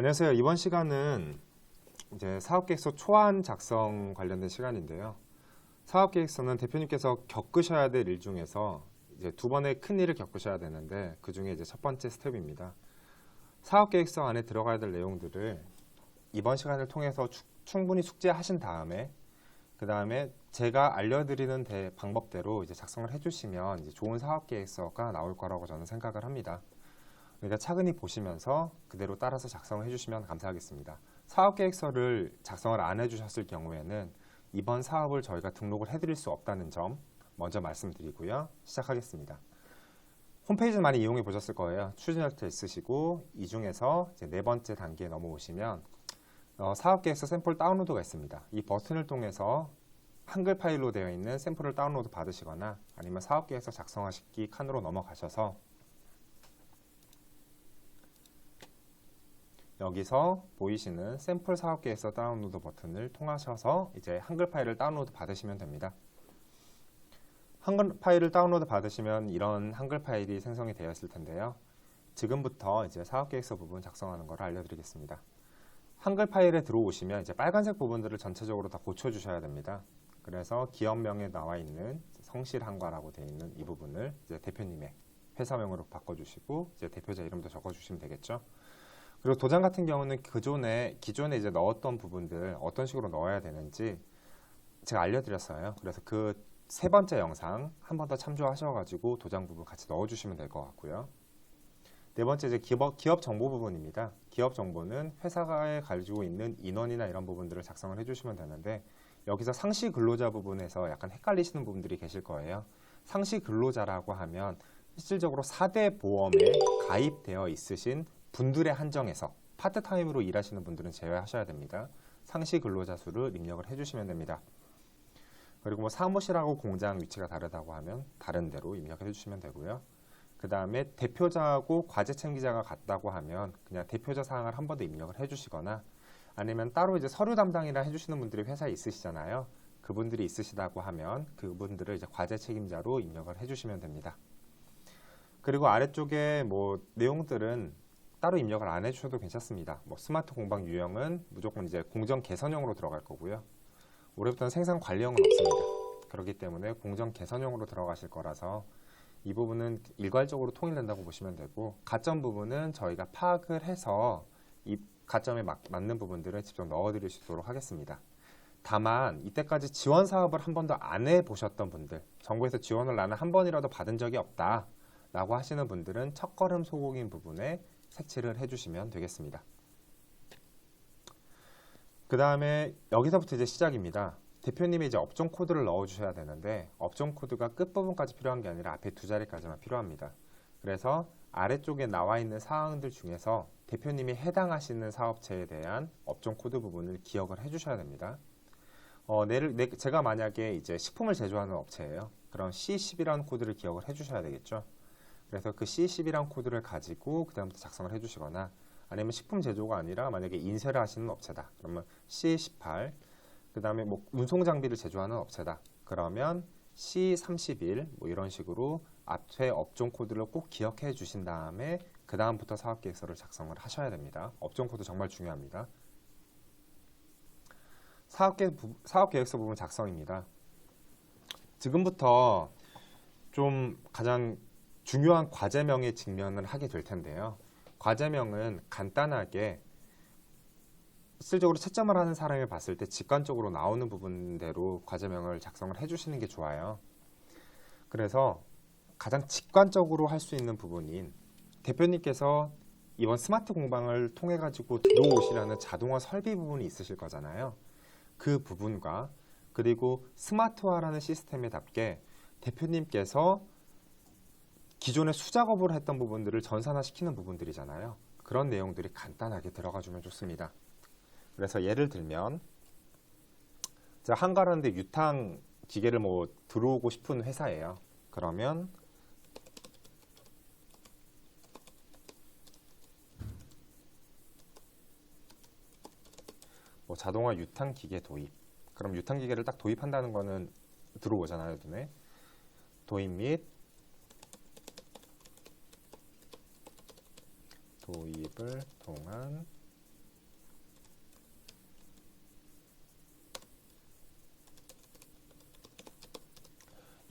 안녕하세요. 이번 시간은 이제 사업계획서 초안 작성 관련된 시간인데요. 사업계획서는 대표님께서 겪으셔야 될 일 중에서 이제 두 번의 큰 일을 겪으셔야 되는데 그 중에 이제 첫 번째 스텝입니다. 사업계획서 안에 들어가야 될 내용들을 이번 시간을 통해서 충분히 숙지하신 다음에 그 다음에 제가 알려드리는 방법대로 이제 작성을 해주시면 이제 좋은 사업계획서가 나올 거라고 저는 생각을 합니다. 그러니까 차근히 보시면서 그대로 따라서 작성을 해주시면 감사하겠습니다. 사업계획서를 작성을 안 해주셨을 경우에는 이번 사업을 저희가 등록을 해드릴 수 없다는 점 먼저 말씀드리고요. 시작하겠습니다. 홈페이지는 많이 이용해 보셨을 거예요. 추진할 때 있으시고 이 중에서 이제 네 번째 단계에 넘어오시면 사업계획서 샘플 다운로드가 있습니다. 이 버튼을 통해서 한글 파일로 되어 있는 샘플을 다운로드 받으시거나 아니면 사업계획서 작성하시기 칸으로 넘어가셔서 여기서 보이시는 샘플 사업계획서 다운로드 버튼을 통하셔서 이제 한글 파일을 다운로드 받으시면 됩니다. 한글 파일을 다운로드 받으시면 이런 한글 파일이 생성이 되어 있을 텐데요. 지금부터 이제 사업계획서 부분 작성하는 걸 알려드리겠습니다. 한글 파일에 들어오시면 이제 빨간색 부분들을 전체적으로 다 고쳐주셔야 됩니다. 그래서 기업명에 나와 있는 성실한과라고 되어 있는 이 부분을 이제 대표님의 회사명으로 바꿔주시고 이제 대표자 이름도 적어주시면 되겠죠. 그리고 도장 같은 경우는 기존에 이제 넣었던 부분들 어떤 식으로 넣어야 되는지 제가 알려드렸어요. 그래서 그 세 번째 영상 한 번 더 참조하셔가지고 도장 부분 같이 넣어주시면 될 것 같고요. 네 번째 이제 기업 정보 부분입니다. 기업 정보는 회사가 가지고 있는 인원이나 이런 부분들을 작성을 해주시면 되는데 여기서 상시 근로자 부분에서 약간 헷갈리시는 부분들이 계실 거예요. 상시 근로자라고 하면 실질적으로 4대 보험에 가입되어 있으신 분들의 한정에서 파트타임으로 일하시는 분들은 제외하셔야 됩니다. 상시 근로자 수를 입력을 해주시면 됩니다. 그리고 뭐 사무실하고 공장 위치가 다르다고 하면 다른 데로 입력해 주시면 되고요. 그 다음에 대표자하고 과제책 기자가 같다고 하면 그냥 대표자 사항을 한 번 더 입력을 해주시거나 아니면 따로 이제 서류 담당이라 해주시는 분들이 회사에 있으시잖아요. 그분들이 있으시다고 하면 그분들을 이제 과제 책임자로 입력을 해주시면 됩니다. 그리고 아래쪽에 뭐 내용들은 따로 입력을 안 해주셔도 괜찮습니다. 뭐 스마트 공방 유형은 무조건 이제 공정 개선형으로 들어갈 거고요. 올해부터는 생산 관리형은 없습니다. 그렇기 때문에 공정 개선형으로 들어가실 거라서 이 부분은 일괄적으로 통일된다고 보시면 되고 가점 부분은 저희가 파악을 해서 이 가점에 맞는 부분들을 직접 넣어드릴 수 있도록 하겠습니다. 다만 이때까지 지원 사업을 한 번도 안 해보셨던 분들, 정부에서 지원을 나는 한 번이라도 받은 적이 없다 라고 하시는 분들은 첫걸음 소곡인 부분에 색칠을 해주시면 되겠습니다. 그 다음에 여기서부터 이제 시작입니다. 대표님이 이제 업종 코드를 넣어주셔야 되는데 업종 코드가 끝부분까지 필요한 게 아니라 앞에 두 자리까지만 필요합니다. 그래서 아래쪽에 나와 있는 사항들 중에서 대표님이 해당하시는 사업체에 대한 업종 코드 부분을 기억을 해주셔야 됩니다. 제가 만약에 이제 식품을 제조하는 업체예요. 그럼 C10이라는 코드를 기억을 해주셔야 되겠죠. 그래서 그 C10이라는 코드를 가지고 그 다음부터 작성을 해주시거나 아니면 식품 제조가 아니라 만약에 인쇄를 하시는 업체다. 그러면 C18 그 다음에 뭐 운송 장비를 제조하는 업체다. 그러면 C31 뭐 이런 식으로 앞에 업종 코드를 꼭 기억해 주신 다음에 그 다음부터 사업계획서를 작성을 하셔야 됩니다. 업종 코드 정말 중요합니다. 사업계획서 부분 작성입니다. 지금부터 좀 가장 중요한 과제명에 직면을 하게 될 텐데요. 과제명은 간단하게 실질적으로 채점을 하는 사람이 봤을 때 직관적으로 나오는 부분대로 과제명을 작성을 해주시는 게 좋아요. 그래서 가장 직관적으로 할 수 있는 부분인 대표님께서 이번 스마트 공방을 통해 가지고 들어오시려는 자동화 설비 부분이 있으실 거잖아요. 그 부분과 그리고 스마트화라는 시스템에답게 대표님께서 기존에 수작업을 했던 부분들을 전산화시키는 부분들이잖아요. 그런 내용들이 간단하게 들어가주면 좋습니다. 그래서 예를 들면 제가 한가라는데 유탕 기계를 뭐 들어오고 싶은 회사예요. 그러면 뭐 자동화 유탕 기계 도입. 그럼 유탕 기계를 딱 도입한다는 거는 들어오잖아요, 눈에. 도입 및 도입을 통한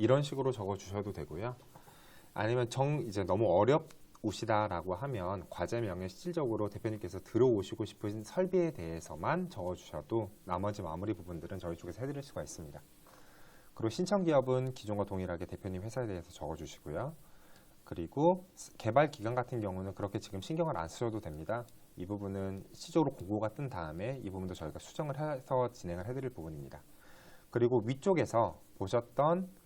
이런 식으로 적어 주셔도 되고요. 아니면 이제 너무 어렵우시다라고 하면 과제명에 실질적으로 대표님께서 들어오시고 싶은 설비에 대해서만 적어 주셔도 나머지 마무리 부분들은 저희 쪽에서 해드릴 수가 있습니다. 그리고 신청 기업은 기존과 동일하게 대표님 회사에 대해서 적어 주시고요. 그리고 개발 기간 같은 경우는 그렇게 지금 신경을 안 쓰셔도 됩니다. 이 부분은 실질적으로 공고가 뜬 다음에 이 부분도 저희가 수정을 해서 진행을 해드릴 부분입니다. 그리고 위쪽에서 보셨던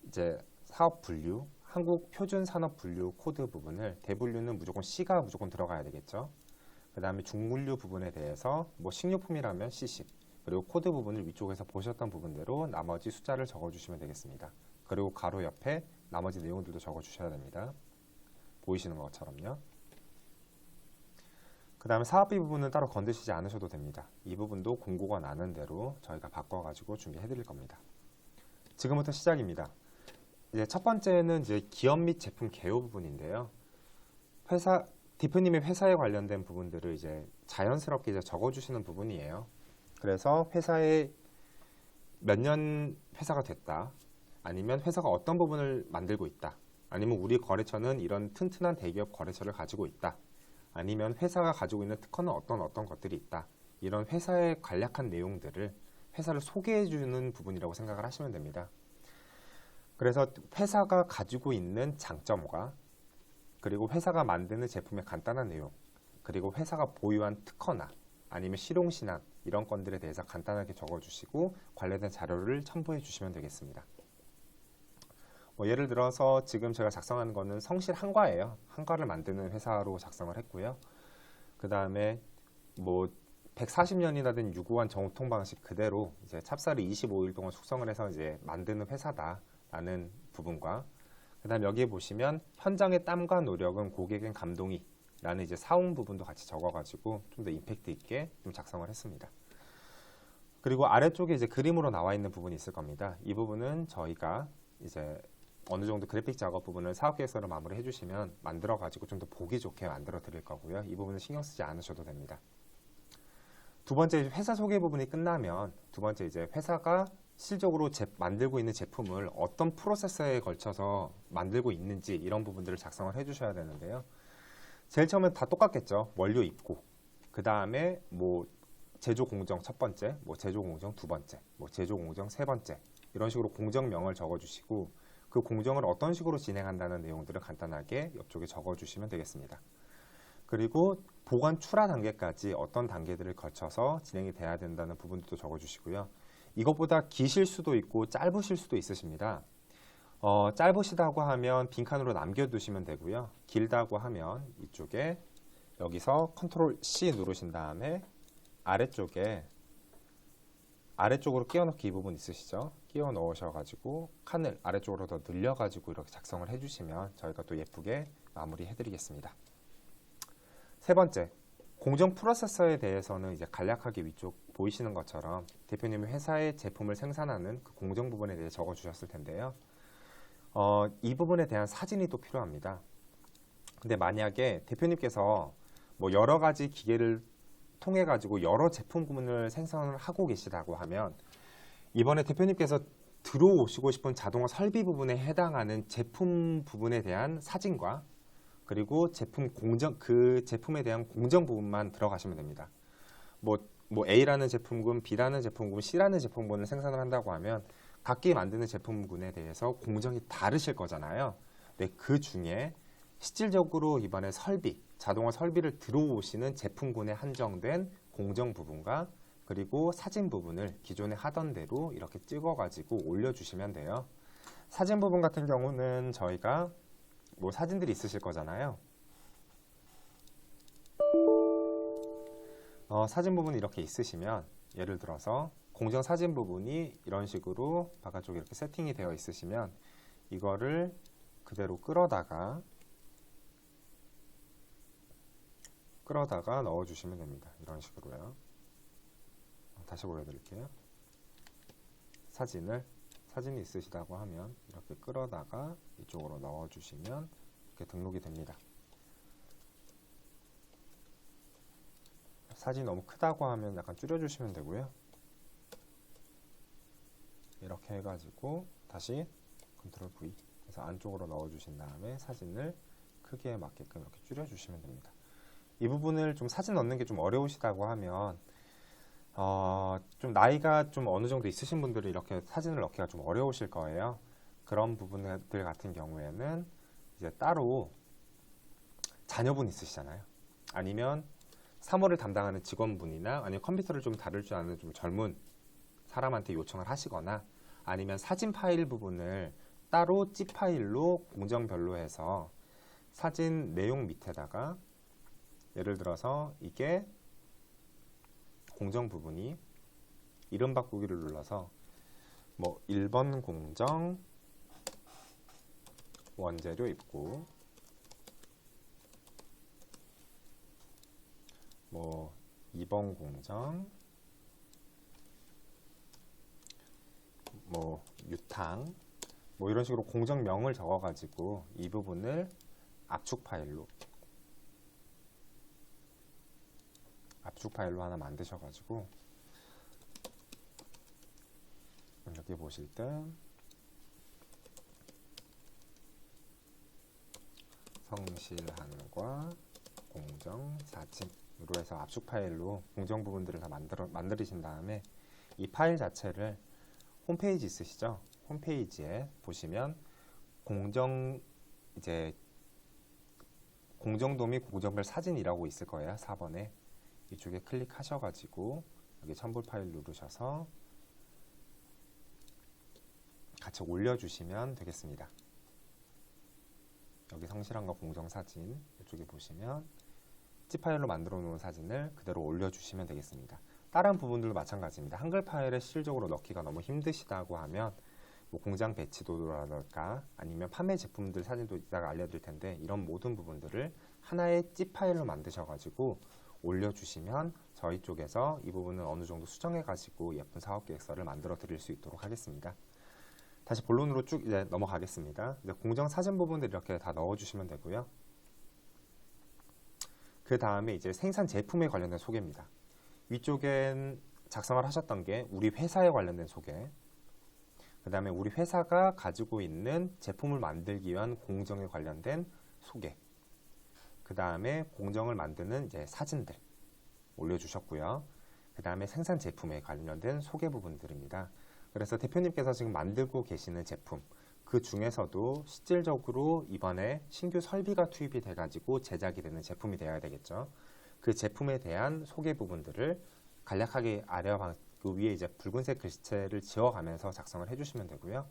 이제 사업 분류, 한국 표준 산업 분류 코드 부분을 대분류는 무조건 C가 무조건 들어가야 되겠죠. 그 다음에 중분류 부분에 대해서 뭐 식료품이라면 C식, 그리고 코드 부분을 위쪽에서 보셨던 부분대로 나머지 숫자를 적어주시면 되겠습니다. 그리고 가로 옆에 나머지 내용들도 적어주셔야 됩니다. 보이시는 것처럼요. 그 다음에 사업비 부분은 따로 건드시지 않으셔도 됩니다. 이 부분도 공고가 나는 대로 저희가 바꿔가지고 준비해 드릴 겁니다. 지금부터 시작입니다. 이제 첫 번째는 이제 기업 및 제품 개요 부분인데요. 대표님의 회사에 관련된 부분들을 이제 자연스럽게 이제 적어주시는 부분이에요. 그래서 회사에 몇 년 회사가 됐다, 아니면 회사가 어떤 부분을 만들고 있다, 아니면 우리 거래처는 이런 튼튼한 대기업 거래처를 가지고 있다, 아니면 회사가 가지고 있는 특허는 어떤 것들이 있다, 이런 회사의 간략한 내용들을 회사를 소개해주는 부분이라고 생각을 하시면 됩니다. 그래서 회사가 가지고 있는 장점과 그리고 회사가 만드는 제품의 간단한 내용, 그리고 회사가 보유한 특허나 아니면 실용신안 이런 건들에 대해서 간단하게 적어주시고 관련된 자료를 첨부해 주시면 되겠습니다. 예를 들어서 지금 제가 작성하는 거는 성실 한과예요. 한과를 만드는 회사로 작성을 했고요. 그 다음에 140년이나 된 유구한 정통 방식 그대로 이제 찹쌀을 25일 동안 숙성을 해서 이제 만드는 회사다라는 부분과, 그 다음 여기에 보시면 현장의 땀과 노력은 고객엔 감동이 라는 이제 사운 부분도 같이 적어가지고 좀 더 임팩트 있게 좀 작성을 했습니다. 그리고 아래쪽에 이제 그림으로 나와 있는 부분이 있을 겁니다. 이 부분은 저희가 이제 어느 정도 그래픽 작업 부분을 사업계획서로 마무리 해주시면 만들어가지고 좀 더 보기 좋게 만들어 드릴 거고요. 이 부분은 신경 쓰지 않으셔도 됩니다. 두 번째 회사 소개 부분이 끝나면 두 번째 이제 회사가 실질적으로 만들고 있는 제품을 어떤 프로세서에 걸쳐서 만들고 있는지 이런 부분들을 작성을 해주셔야 되는데요. 제일 처음엔 다 똑같겠죠. 원료 입고, 그 다음에 제조 공정 첫 번째, 제조 공정 두 번째, 제조 공정 세 번째, 이런 식으로 공정명을 적어주시고 그 공정을 어떤 식으로 진행한다는 내용들을 간단하게 옆쪽에 적어주시면 되겠습니다. 그리고 보관 출하 단계까지 어떤 단계들을 거쳐서 진행이 돼야 된다는 부분도 적어주시고요. 이것보다 기실 수도 있고 짧으실 수도 있으십니다. 짧으시다고 하면 빈칸으로 남겨두시면 되고요. 길다고 하면 이쪽에 여기서 컨트롤 C 누르신 다음에 아래쪽으로 끼워 넣기 이 부분 있으시죠? 끼워 넣으셔가지고 칸을 아래쪽으로 더 늘려가지고 이렇게 작성을 해주시면 저희가 또 예쁘게 마무리 해드리겠습니다. 세 번째, 공정 프로세서에 대해서는 이제 간략하게 위쪽 보이시는 것처럼 대표님이 회사의 제품을 생산하는 그 공정 부분에 대해 적어주셨을 텐데요. 이 부분에 대한 사진이 또 필요합니다. 근데 만약에 대표님께서 여러 가지 기계를 통해 가지고 여러 제품 부분을 생산을 하고 계시다고 하면 이번에 대표님께서 들어오시고 싶은 자동화 설비 부분에 해당하는 제품 부분에 대한 사진과 그리고 그 제품에 대한 공정 부분만 들어가시면 됩니다. A라는 제품군, B라는 제품군, C라는 제품군을 생산을 한다고 하면 각기 만드는 제품군에 대해서 공정이 다르실 거잖아요. 근데 그 중에 실질적으로 이번에 자동화 설비를 들어오시는 제품군에 한정된 공정 부분과 그리고 사진 부분을 기존에 하던 대로 이렇게 찍어가지고 올려주시면 돼요. 사진 부분 같은 경우는 저희가 사진들이 있으실 거잖아요. 사진 부분이 이렇게 있으시면 예를 들어서 공정 사진 부분이 이런 식으로 바깥쪽에 이렇게 세팅이 되어 있으시면 이거를 그대로 끌어다가 넣어주시면 됩니다. 이런 식으로요. 다시 보여드릴게요. 사진이 있으시다고 하면 이렇게 끌어다가 이쪽으로 넣어주시면 이렇게 등록이 됩니다. 사진이 너무 크다고 하면 약간 줄여주시면 되고요. 이렇게 해가지고 다시 컨트롤 V. 그래서 안쪽으로 넣어주신 다음에 사진을 크기에 맞게끔 이렇게 줄여주시면 됩니다. 이 부분을 좀 사진 넣는 게 좀 어려우시다고 하면 좀 나이가 좀 어느 정도 있으신 분들은 이렇게 사진을 넣기가 좀 어려우실 거예요. 그런 부분들 같은 경우에는 이제 따로 자녀분 있으시잖아요. 아니면 사무를 담당하는 직원분이나 아니면 컴퓨터를 좀 다룰 줄 아는 좀 젊은 사람한테 요청을 하시거나 아니면 사진 파일 부분을 따로 찝 파일로 공정별로 해서 사진 내용 밑에다가 예를 들어서 이게 공정 부분이 이름 바꾸기를 눌러서 뭐 1번 공정 원재료 입고 뭐 2번 공정 뭐 유탕 뭐 이런 식으로 공정명을 적어 가지고 이 부분을 압축 파일로 하나 만드셔 가지고 여기 보실 때 성실한과 공정 사진으로 해서 압축 파일로 공정 부분들을 다 만드신 다음에 이 파일 자체를 홈페이지 있으시죠? 홈페이지에 보시면 공정도 및 공정별 사진이라고 있을 거예요. 4번에 이쪽에 클릭하셔가지고 여기 첨부 파일 누르셔서 같이 올려주시면 되겠습니다. 여기 성실한과 공정 사진 이쪽에 보시면 찝 파일로 만들어 놓은 사진을 그대로 올려주시면 되겠습니다. 다른 부분들도 마찬가지입니다. 한글 파일에 실질적으로 넣기가 너무 힘드시다고 하면 뭐 공장 배치도라든가 아니면 판매 제품들 사진도 이따가 알려드릴 텐데 이런 모든 부분들을 하나의 찝 파일로 만드셔가지고 올려주시면 저희 쪽에서 이 부분을 어느 정도 수정해가지고 예쁜 사업 계획서를 만들어 드릴 수 있도록 하겠습니다. 다시 본론으로 쭉 이제 넘어가겠습니다. 이제 공정 사진 부분들 이렇게 다 넣어주시면 되고요. 그 다음에 이제 생산 제품에 관련된 소개입니다. 위쪽엔 작성을 하셨던 게 우리 회사에 관련된 소개, 그 다음에 우리 회사가 가지고 있는 제품을 만들기 위한 공정에 관련된 소개, 그 다음에 공정을 만드는 이제 사진들 올려주셨고요. 그 다음에 생산 제품에 관련된 소개 부분들입니다. 그래서 대표님께서 지금 만들고 계시는 제품 그 중에서도 실질적으로 이번에 신규 설비가 투입이 돼가지고 제작이 되는 제품이 되어야 되겠죠. 그 제품에 대한 소개 부분들을 간략하게 그 위에 이제 붉은색 글씨체를 지워가면서 작성을 해주시면 되고요.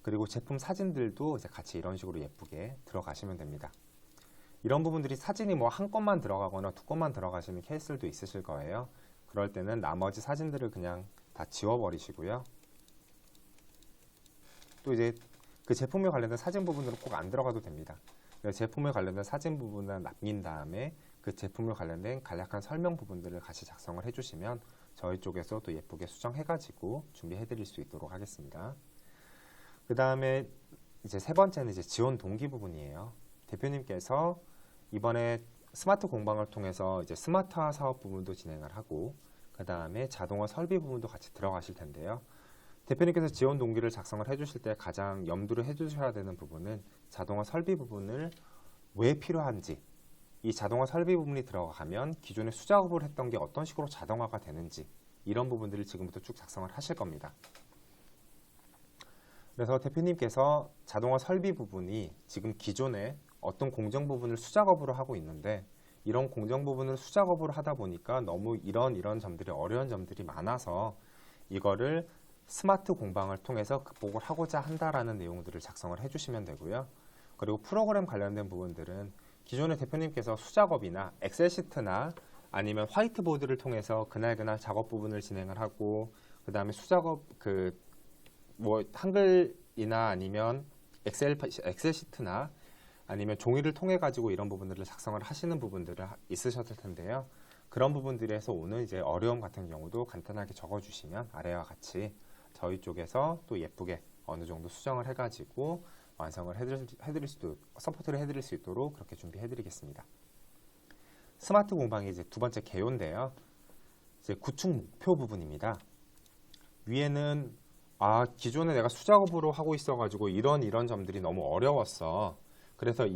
그리고 제품 사진들도 이제 같이 이런 식으로 예쁘게 들어가시면 됩니다. 이런 부분들이 사진이 뭐 한 건만 들어가거나 두 건만 들어가시는 케이스들도 있으실 거예요. 그럴 때는 나머지 사진들을 그냥 다 지워버리시고요. 또 이제 그 제품에 관련된 사진 부분들은 꼭 안 들어가도 됩니다. 제품에 관련된 사진 부분을 남긴 다음에 그 제품에 관련된 간략한 설명 부분들을 같이 작성을 해주시면 저희 쪽에서 또 예쁘게 수정해가지고 준비해 드릴 수 있도록 하겠습니다. 그 다음에 이제 세 번째는 이제 지원 동기 부분이에요. 대표님께서 이번에 스마트 공방을 통해서 이제 스마트화 사업 부분도 진행을 하고 그 다음에 자동화 설비 부분도 같이 들어가실 텐데요. 대표님께서 지원 동기를 작성을 해주실 때 가장 염두를 해주셔야 되는 부분은 자동화 설비 부분을 왜 필요한지, 이 자동화 설비 부분이 들어가면 기존에 수작업을 했던 게 어떤 식으로 자동화가 되는지 이런 부분들을 지금부터 쭉 작성을 하실 겁니다. 그래서 대표님께서 자동화 설비 부분이 지금 기존에 어떤 공정 부분을 수작업으로 하고 있는데 이런 공정 부분을 수작업으로 하다 보니까 너무 이런 점들이 어려운 점들이 많아서 이거를 스마트 공방을 통해서 극복을 하고자 한다라는 내용들을 작성을 해주시면 되고요. 그리고 프로그램 관련된 부분들은 기존에 대표님께서 수작업이나 엑셀 시트나 아니면 화이트보드를 통해서 그날 작업 부분을 진행을 하고 그 다음에 수작업 뭐 한글이나 아니면 엑셀 시트나 아니면 종이를 통해 가지고 이런 부분들을 작성을 하시는 부분들을 있으셨을 텐데요. 그런 부분들에서 오는 이제 어려움 같은 경우도 간단하게 적어주시면 아래와 같이 저희 쪽에서 또 예쁘게 어느 정도 수정을 해가지고 완성을 서포트를 해드릴 수 있도록 그렇게 준비해드리겠습니다. 스마트 공방의 이제 두 번째 개요인데요. 이제 구축 목표 부분입니다. 위에는 기존에 내가 수작업으로 하고 있어가지고 이런 점들이 너무 어려웠어. 그래서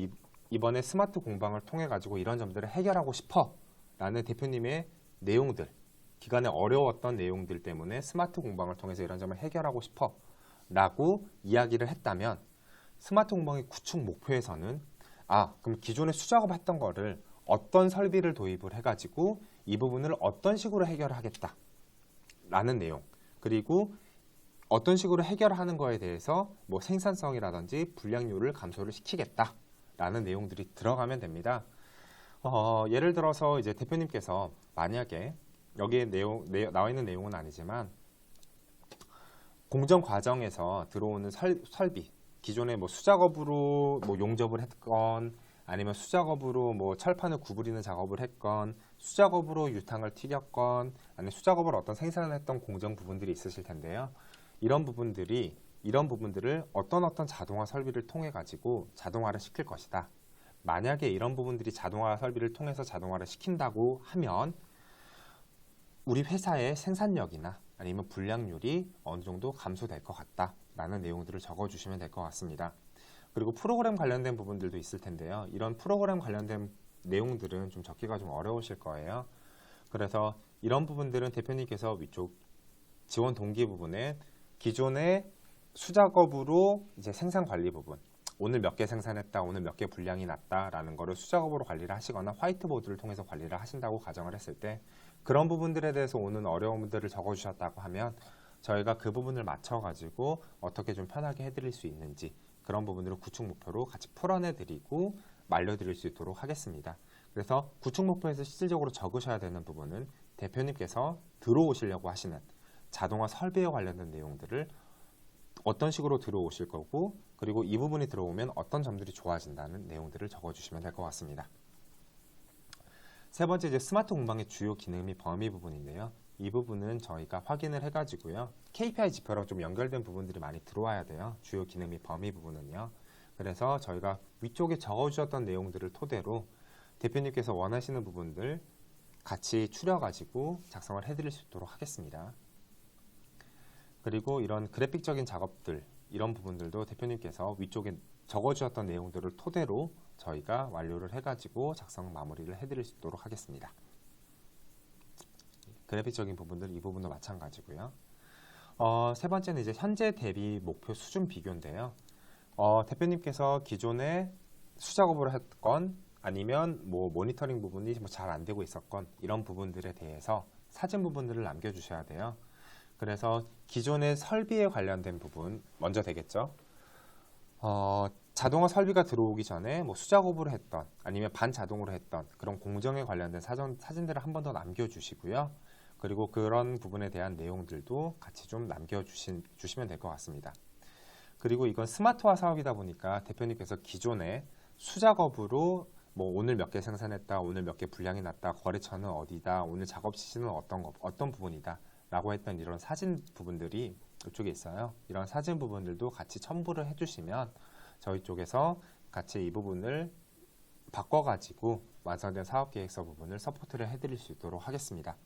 이번에 스마트 공방을 통해 가지고 이런 점들을 해결하고 싶어. 라는 대표님의 내용들, 기간에 어려웠던 내용들 때문에 스마트 공방을 통해서 이런 점을 해결하고 싶어. 라고 이야기를 했다면 스마트 공방의 구축 목표에서는 그럼 기존에 수작업 했던 거를 어떤 설비를 도입을 해가지고 이 부분을 어떤 식으로 해결하겠다. 라는 내용. 그리고 어떤 식으로 해결하는 거에 대해서 뭐 생산성이라든지 분량률을 감소를 시키겠다 라는 내용들이 들어가면 됩니다. 예를 들어서 이제 대표님께서 만약에 여기에 나와 있는 내용은 아니지만 공정 과정에서 들어오는 설비, 기존에 뭐 수작업으로 뭐 용접을 했건 아니면 수작업으로 뭐 철판을 구부리는 작업을 했건 수작업으로 유탕을 튀겼건 아니면 수작업으로 어떤 생산을 했던 공정 부분들이 있으실 텐데요. 이런 부분들을 어떤 자동화 설비를 통해 가지고 자동화를 시킬 것이다. 만약에 이런 부분들이 자동화 설비를 통해서 자동화를 시킨다고 하면 우리 회사의 생산력이나 아니면 분량률이 어느 정도 감소될 것 같다 라는 내용들을 적어주시면 될 것 같습니다. 그리고 프로그램 관련된 부분들도 있을 텐데요. 이런 프로그램 관련된 내용들은 좀 적기가 좀 어려우실 거예요. 그래서 이런 부분들은 대표님께서 위쪽 지원 동기 부분에 기존의 수작업으로 이제 생산 관리 부분, 오늘 몇 개 생산했다, 오늘 몇 개 분량이 났다라는 거를 수작업으로 관리를 하시거나 화이트보드를 통해서 관리를 하신다고 가정을 했을 때 그런 부분들에 대해서 오는 어려움들을 적어주셨다고 하면 저희가 그 부분을 맞춰가지고 어떻게 좀 편하게 해드릴 수 있는지 그런 부분들을 구축 목표로 같이 풀어내드리고 말려드릴 수 있도록 하겠습니다. 그래서 구축 목표에서 실질적으로 적으셔야 되는 부분은 대표님께서 들어오시려고 하시는 자동화 설비에 관련된 내용들을 어떤 식으로 들어오실 거고 그리고 이 부분이 들어오면 어떤 점들이 좋아진다는 내용들을 적어주시면 될 것 같습니다. 세 번째 이제 스마트 공방의 주요 기능 및 범위 부분인데요. 이 부분은 저희가 확인을 해가지고요. KPI 지표랑 좀 연결된 부분들이 많이 들어와야 돼요. 주요 기능 및 범위 부분은요. 그래서 저희가 위쪽에 적어주셨던 내용들을 토대로 대표님께서 원하시는 부분들 같이 추려가지고 작성을 해드릴 수 있도록 하겠습니다. 그리고 이런 그래픽적인 작업들 이런 부분들도 대표님께서 위쪽에 적어주셨던 내용들을 토대로 저희가 완료를 해가지고 작성 마무리를 해드릴 수 있도록 하겠습니다. 그래픽적인 부분들 이 부분도 마찬가지고요. 세 번째는 이제 현재 대비 목표 수준 비교인데요. 대표님께서 기존에 수작업을 했건 아니면 뭐 모니터링 부분이 뭐 잘 안 되고 있었건 이런 부분들에 대해서 사진 부분들을 남겨주셔야 돼요. 그래서 기존의 설비에 관련된 부분 먼저 되겠죠. 자동화 설비가 들어오기 전에 뭐 수작업으로 했던 아니면 반자동으로 했던 그런 공정에 관련된 사진들을 한 번 더 남겨주시고요. 그리고 그런 부분에 대한 내용들도 같이 좀 남겨주시면 될 것 같습니다. 그리고 이건 스마트화 사업이다 보니까 대표님께서 기존에 수작업으로 뭐 오늘 몇 개 생산했다, 오늘 몇 개 분량이 났다, 거래처는 어디다, 오늘 작업 시즌은 어떤 부분이다 라고 했던 이런 사진 부분들이 이쪽에 있어요. 이런 사진 부분들도 같이 첨부를 해주시면 저희 쪽에서 같이 이 부분을 바꿔가지고 완성된 사업계획서 부분을 서포트를 해드릴 수 있도록 하겠습니다.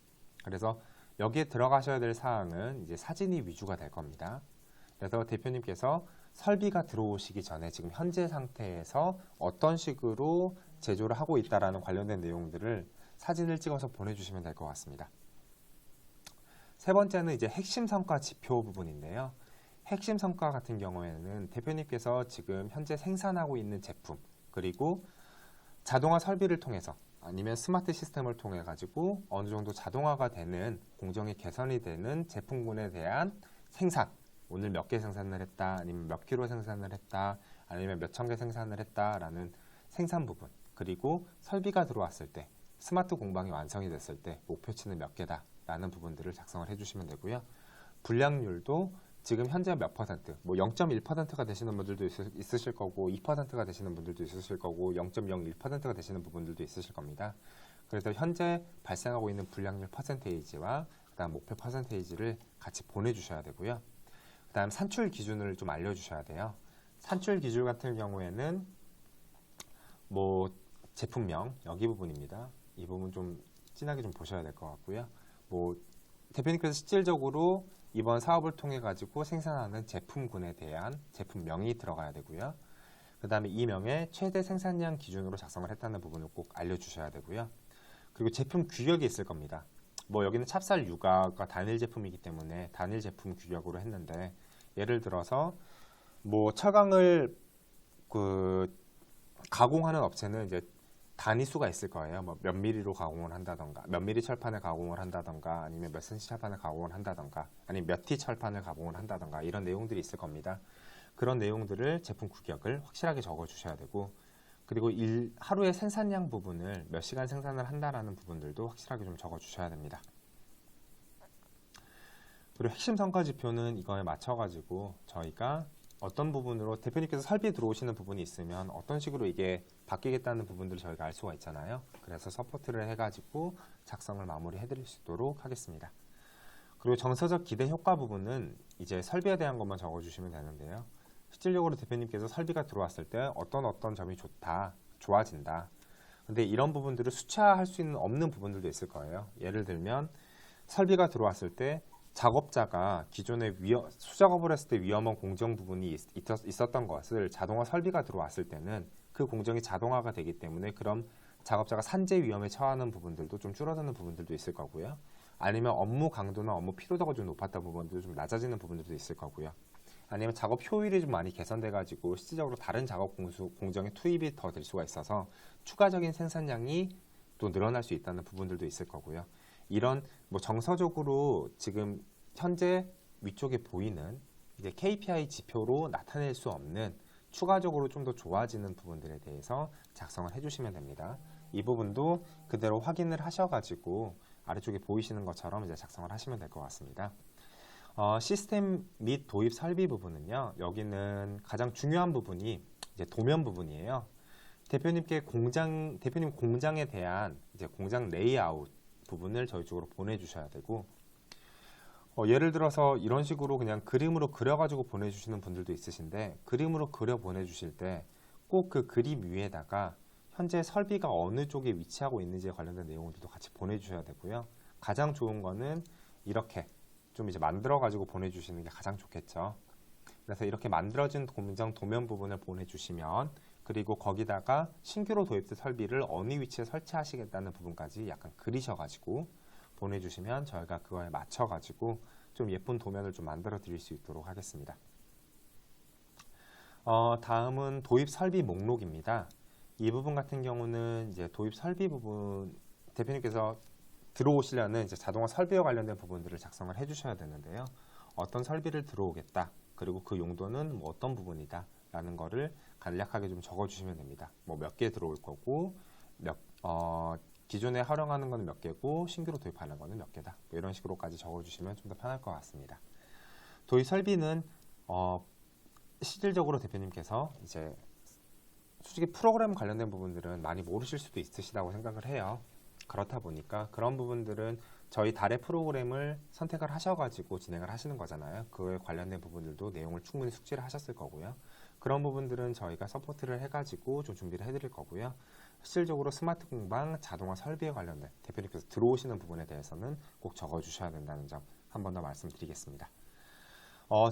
그래서 여기에 들어가셔야 될 사항은 이제 사진이 위주가 될 겁니다. 그래서 대표님께서 설비가 들어오시기 전에 지금 현재 상태에서 어떤 식으로 제조를 하고 있다라는 관련된 내용들을 사진을 찍어서 보내주시면 될 것 같습니다. 세 번째는 이제 핵심 성과 지표 부분인데요. 핵심 성과 같은 경우에는 대표님께서 지금 현재 생산하고 있는 제품 그리고 자동화 설비를 통해서 아니면 스마트 시스템을 통해 가지고 어느 정도 자동화가 되는 공정이 개선이 되는 제품군에 대한 생산 오늘 몇 개 생산을 했다 아니면 몇 킬로 생산을 했다 아니면 몇 천 개 생산을 했다라는 생산 부분 그리고 설비가 들어왔을 때 스마트 공방이 완성이 됐을 때 목표치는 몇 개다 라는 부분들을 작성을 해주시면 되고요. 분량률도 지금 현재 몇 퍼센트, 뭐 0.1%가 되시는 분들도 있으실 거고 2%가 되시는 분들도 있으실 거고 0.01%가 되시는 부분들도 있으실 겁니다. 그래서 현재 발생하고 있는 분량률 퍼센테이지와 그다음 목표 퍼센테이지를 같이 보내주셔야 되고요. 그다음 산출 기준을 좀 알려주셔야 돼요. 산출 기준 같은 경우에는 뭐 제품명 여기 부분입니다. 이 부분 좀 진하게 좀 보셔야 될 것 같고요. 뭐 대표님께서 실질적으로 이번 사업을 통해 가지고 생산하는 제품군에 대한 제품명이 들어가야 되고요. 그 다음에 이 명에 최대 생산량 기준으로 작성을 했다는 부분을 꼭 알려주셔야 되고요. 그리고 제품 규격이 있을 겁니다. 뭐 여기는 찹쌀 육아가 단일 제품이기 때문에 단일 제품 규격으로 했는데, 예를 들어서 뭐 철강을 가공하는 업체는 이제 단위수가 있을 거예요. 뭐 몇 미리로 가공을 한다던가, 몇 미리 철판을 가공을 한다던가, 아니면 몇 센치 철판을 가공을 한다던가, 아니면 몇 티 철판을 가공을 한다던가, 이런 내용들이 있을 겁니다. 그런 내용들을 제품 규격을 확실하게 적어 주셔야 되고, 그리고 하루의 생산량 부분을 몇 시간 생산을 한다라는 부분들도 확실하게 좀 적어 주셔야 됩니다. 그리고 핵심 성과 지표는 이거에 맞춰 가지고 저희가 어떤 부분으로, 대표님께서 설비 들어오시는 부분이 있으면 어떤 식으로 이게 바뀌겠다는 부분들을 저희가 알 수가 있잖아요. 그래서 서포트를 해가지고 작성을 마무리해 드릴 수 있도록 하겠습니다. 그리고 정서적 기대 효과 부분은 이제 설비에 대한 것만 적어주시면 되는데요. 실질적으로 대표님께서 설비가 들어왔을 때 어떤 점이 좋다, 좋아진다. 근데 이런 부분들을 수치화할 수 있는 없는 부분들도 있을 거예요. 예를 들면 설비가 들어왔을 때 작업자가 기존에 수작업을 했을 때 위험한 공정 부분이 있었던 것을 자동화 설비가 들어왔을 때는 그 공정이 자동화가 되기 때문에 그럼 작업자가 산재 위험에 처하는 부분들도 좀 줄어드는 부분들도 있을 거고요. 아니면 업무 강도나 업무 피로도가 좀 높았던 부분도 좀 낮아지는 부분들도 있을 거고요. 아니면 작업 효율이 좀 많이 개선돼 가지고 실질적으로 다른 작업 공정에 투입이 더 될 수가 있어서 추가적인 생산량이 또 늘어날 수 있다는 부분들도 있을 거고요. 이런 뭐 정서적으로 지금 현재 위쪽에 보이는 이제 KPI 지표로 나타낼 수 없는 추가적으로 좀 더 좋아지는 부분들에 대해서 작성을 해주시면 됩니다. 이 부분도 그대로 확인을 하셔가지고 아래쪽에 보이시는 것처럼 이제 작성을 하시면 될 것 같습니다. 시스템 및 도입 설비 부분은요, 여기는 가장 중요한 부분이 이제 도면 부분이에요. 대표님 공장에 대한 이제 공장 레이아웃 부분을 저희 쪽으로 보내주셔야 되고, 예를 들어서 이런 식으로 그냥 그림으로 그려가지고 보내주시는 분들도 있으신데, 그림으로 그려 보내주실 때 꼭 그 그림 위에다가 현재 설비가 어느 쪽에 위치하고 있는지에 관련된 내용들도 같이 보내주셔야 되고요. 가장 좋은 거는 이렇게 좀 이제 만들어가지고 보내주시는 게 가장 좋겠죠. 그래서 이렇게 만들어진 공장 도면 부분을 보내주시면, 그리고 거기다가 신규로 도입된 설비를 어느 위치에 설치하시겠다는 부분까지 약간 그리셔가지고 보내주시면 저희가 그거에 맞춰가지고 좀 예쁜 도면을 좀 만들어 드릴 수 있도록 하겠습니다. 다음은 도입 설비 목록입니다. 이 부분 같은 경우는 이제 도입 설비 부분, 대표님께서 들어오시려는 이제 자동화 설비와 관련된 부분들을 작성을 해주셔야 되는데요. 어떤 설비를 들어오겠다, 그리고 그 용도는 뭐 어떤 부분이다 라는 거를 간략하게 좀 적어주시면 됩니다. 뭐 몇 개 들어올 거고, 기존에 활용하는 거는 몇 개고, 신규로 도입하는 거는 몇 개다, 뭐 이런 식으로까지 적어주시면 좀 더 편할 것 같습니다. 도입 설비는 실질적으로 대표님께서 이제 솔직히 프로그램 관련된 부분들은 많이 모르실 수도 있으시다고 생각을 해요. 그렇다 보니까 그런 부분들은 저희 달의 프로그램을 선택을 하셔가지고 진행을 하시는 거잖아요. 그에 관련된 부분들도 내용을 충분히 숙지를 하셨을 거고요. 그런 부분들은 저희가 서포트를 해가지고 좀 준비를 해드릴 거고요. 실질적으로 스마트 공방 자동화 설비에 관련된 대표님께서 들어오시는 부분에 대해서는 꼭 적어주셔야 된다는 점 한 번 더 말씀드리겠습니다.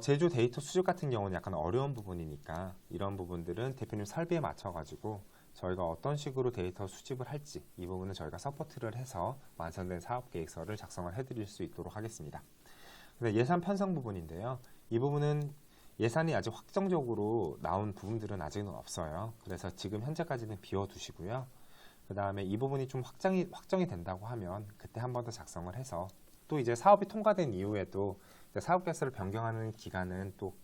제조 데이터 수집 같은 경우는 약간 어려운 부분이니까 이런 부분들은 대표님 설비에 맞춰가지고 저희가 어떤 식으로 데이터 수집을 할지 이 부분은 저희가 서포트를 해서 완성된 사업계획서를 작성을 해드릴 수 있도록 하겠습니다. 근데 예산 편성 부분인데요. 이 부분은 예산이 아직 확정적으로 나온 부분들은 아직은 없어요. 그래서 지금 현재까지는 비워두시고요. 그 다음에 이 부분이 좀 확정이 된다고 하면 그때 한 번 더 작성을 해서, 또 이제 사업이 통과된 이후에도 사업계획서를 변경하는 기간은 또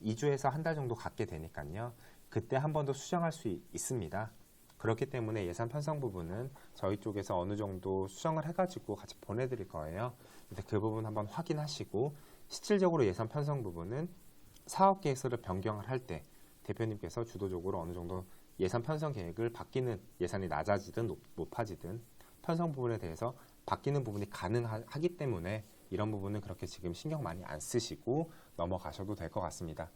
2주에서 한 달 정도 갖게 되니까요. 그때 한 번 더 수정할 수 있습니다. 그렇기 때문에 예산 편성 부분은 저희 쪽에서 어느 정도 수정을 해가지고 같이 보내드릴 거예요. 근데 그 부분 한번 확인하시고, 실질적으로 예산 편성 부분은 사업계획서를 변경을 할 때 대표님께서 주도적으로 어느 정도 예산 편성 계획을 바뀌는, 예산이 낮아지든 높아지든 편성 부분에 대해서 바뀌는 부분이 가능하기 때문에 이런 부분은 그렇게 지금 신경 많이 안 쓰시고 넘어가셔도 될 것 같습니다.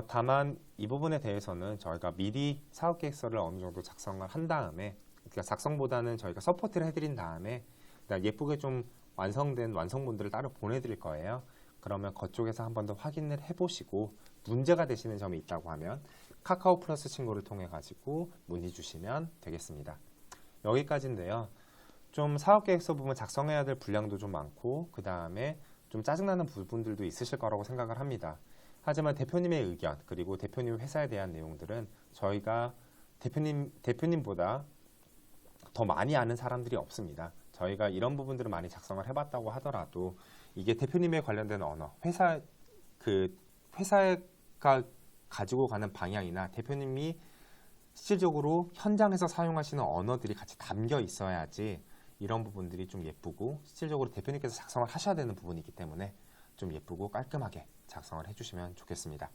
다만 이 부분에 대해서는 저희가 미리 사업계획서를 어느 정도 작성을 한 다음에, 그러니까 작성보다는 저희가 서포트를 해드린 다음에 예쁘게 좀 완성된 완성본들을 따로 보내드릴 거예요. 그러면 그쪽에서 한 번 더 확인을 해보시고 문제가 되시는 점이 있다고 하면 카카오 플러스 친구를 통해 가지고 문의 주시면 되겠습니다. 여기까지인데요. 좀 사업계획서 부분 작성해야 될 분량도 좀 많고 그 다음에 좀 짜증나는 부분들도 있으실 거라고 생각을 합니다. 하지만 대표님의 의견 그리고 대표님 회사에 대한 내용들은 저희가 대표님보다 더 많이 아는 사람들이 없습니다. 저희가 이런 부분들을 많이 작성을 해봤다고 하더라도 이게 대표님에 관련된 언어, 회사가 가지고 가는 방향이나 대표님이 실질적으로 현장에서 사용하시는 언어들이 같이 담겨 있어야지 이런 부분들이 좀 예쁘고 실질적으로 대표님께서 작성을 하셔야 되는 부분이기 때문에 좀 예쁘고 깔끔하게 작성을 해주시면 좋겠습니다.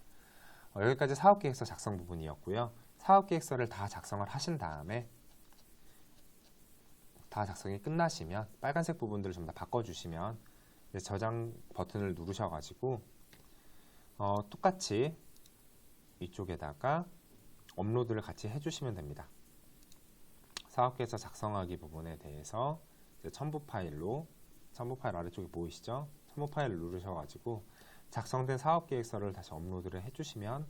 여기까지 사업계획서 작성 부분이었고요. 사업계획서를 다 작성을 하신 다음에 다 작성이 끝나시면 빨간색 부분들을 좀 다 바꿔주시면 이제 저장 버튼을 누르셔가지고 똑같이 이쪽에다가 업로드를 같이 해주시면 됩니다. 사업계획서 작성하기 부분에 대해서 이제 첨부 파일 아래쪽에 보이시죠? 첨부 파일을 누르셔가지고 작성된 사업계획서를 다시 업로드를 해주시면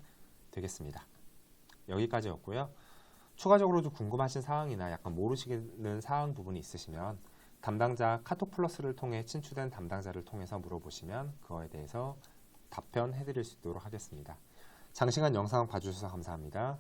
되겠습니다. 여기까지였고요. 추가적으로 좀 궁금하신 사항이나 약간 모르시는 사항 부분이 있으시면 담당자 카톡 플러스를 통해 친추된 담당자를 통해서 물어보시면 그거에 대해서 답변해 드릴 수 있도록 하겠습니다. 장시간 영상 봐주셔서 감사합니다.